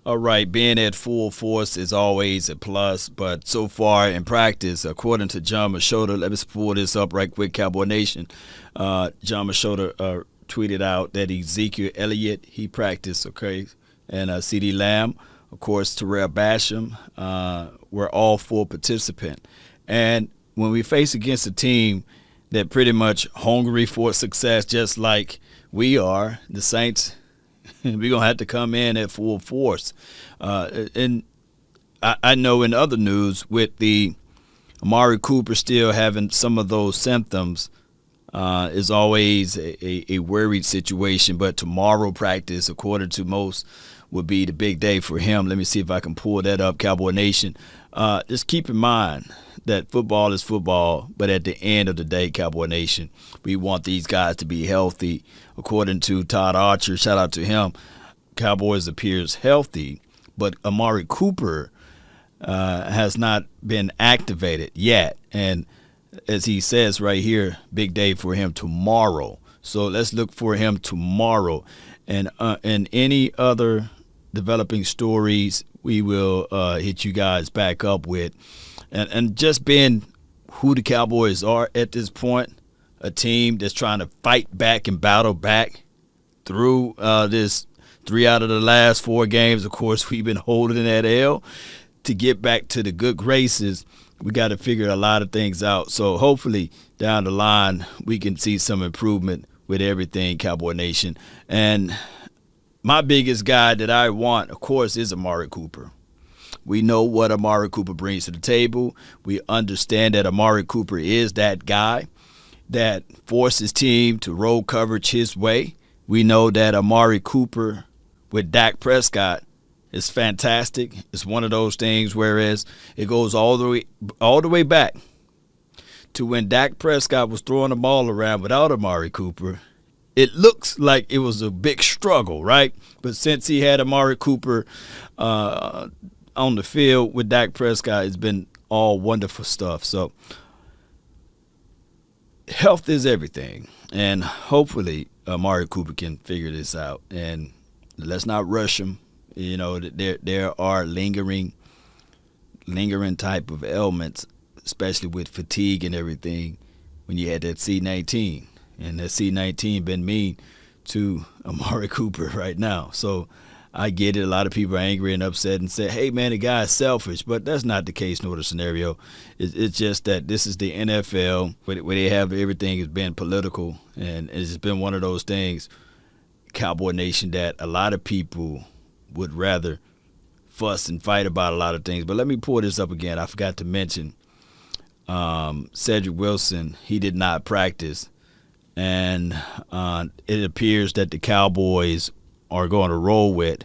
All right, being at full force is always a plus, but so far in practice, according to John Machota, let me pull this up right quick, Cowboy Nation. John Machota tweeted out that Ezekiel Elliott, he practiced, okay, and CeeDee Lamb, of course, Tarell Basham, were all full participant. And when we face against a team that pretty much hungry for success, just like we are, the Saints, we're going to have to come in at full force. And I know in other news, with the Amari Cooper still having some of those symptoms, is always a worried situation. But tomorrow practice, according to most, would be the big day for him. Let me see if I can pull that up, Cowboy Nation. Just keep in mind that football is football, but at the end of the day, Cowboy Nation, we want these guys to be healthy. According to Todd Archer, shout out to him, Cowboys appears healthy, but Amari Cooper has not been activated yet. And as he says right here, big day for him tomorrow. So let's look for him tomorrow. And any other developing stories, we will hit you guys back up with. And just being who the Cowboys are at this point, a team that's trying to fight back and battle back through this 3 out of the last 4 games. Of course, we've been holding that L. To get back to the good graces, we got to figure a lot of things out. So hopefully down the line we can see some improvement with everything, Cowboy Nation. And my biggest guy that I want, of course, is Amari Cooper. We know what Amari Cooper brings to the table. We understand that Amari Cooper is that guy that forces team to roll coverage his way. We know that Amari Cooper with Dak Prescott is fantastic. It's one of those things whereas it goes all the way back to when Dak Prescott was throwing the ball around without Amari Cooper. It looks like it was a big struggle, right? But since he had Amari Cooper on the field with Dak Prescott, it's been all wonderful stuff. So health is everything, and hopefully Amari Cooper can figure this out. And let's not rush him. You know, there are lingering type of ailments, especially with fatigue and everything, when you had that C-19. And that C-19 been mean to Amari Cooper right now. So I get it. A lot of people are angry and upset and say, hey, man, the guy is selfish. But that's not the case nor the scenario. It's just that this is the NFL where they have everything has been political. And it's just been one of those things, Cowboy Nation, that a lot of people would rather fuss and fight about a lot of things. But let me pull this up again. I forgot to mention Cedrick Wilson. He did not practice. And it appears that the Cowboys are going to roll with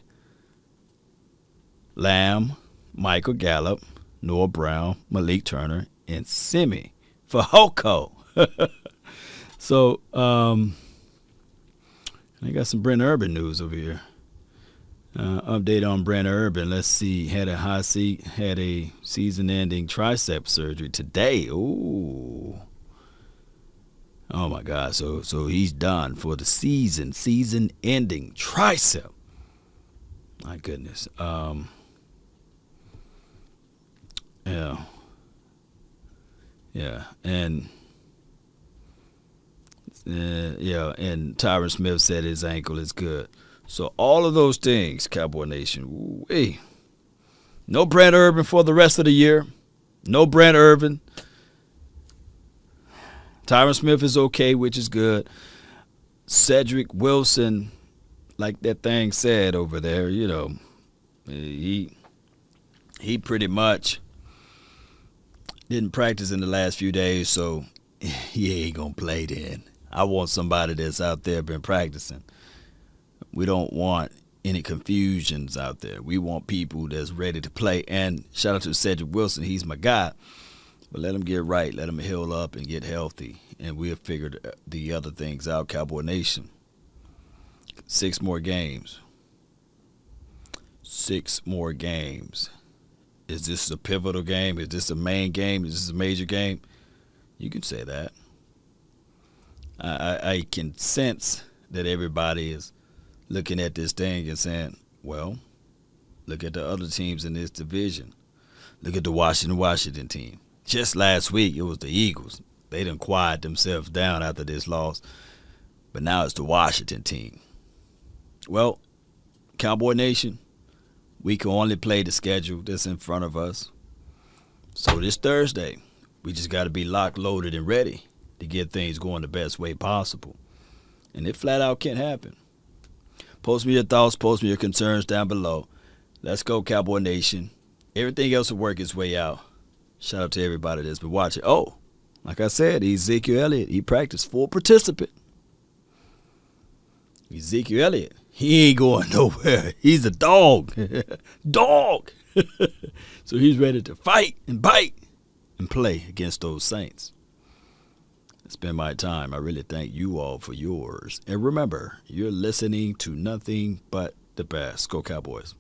Lamb, Michael Gallup, Noah Brown, Malik Turner, and Simi Fehoko. So I got some Brent Urban news over here. Update on Brent Urban. Let's see. Had a season-ending tricep surgery today. Ooh. Oh my God! So he's done for the season-ending tricep. My goodness. Yeah, and and Tyron Smith said his ankle is good. So all of those things, Cowboy Nation. Ooh-wee. No Brent Urban for the rest of the year. No Brent Urban. Tyron Smith is okay, which is good. Cedrick Wilson, like that thing said over there, you know, he pretty much didn't practice in the last few days, so he ain't going to play then. I want somebody that's out there been practicing. We don't want any confusions out there. We want people that's ready to play. And shout out to Cedrick Wilson. He's my guy. But let him get right. Let him heal up and get healthy. And we'll figure the other things out, Cowboy Nation. 6 more games. 6 more games. Is this a pivotal game? Is this a main game? Is this a major game? You can say that. I can sense that everybody is looking at this thing and saying, well, Look at the other teams in this division. Look at the Washington team. Just last week, it was the Eagles. They done quiet themselves down after this loss. But now it's the Washington team. Well, Cowboy Nation, we can only play the schedule that's in front of us. So this Thursday, we just got to be locked, loaded, and ready to get things going the best way possible. And it flat out can't happen. Post me your thoughts, post me your concerns down below. Let's go, Cowboy Nation. Everything else will work its way out. Shout out to everybody that's been watching. Oh, like I said, Ezekiel Elliott, he practiced full participant. Ezekiel Elliott, he ain't going nowhere. He's a dog. Dog. So he's ready to fight and bite and play against those Saints. It's been my time. I really thank you all for yours. And remember, you're listening to nothing but the best. Go Cowboys.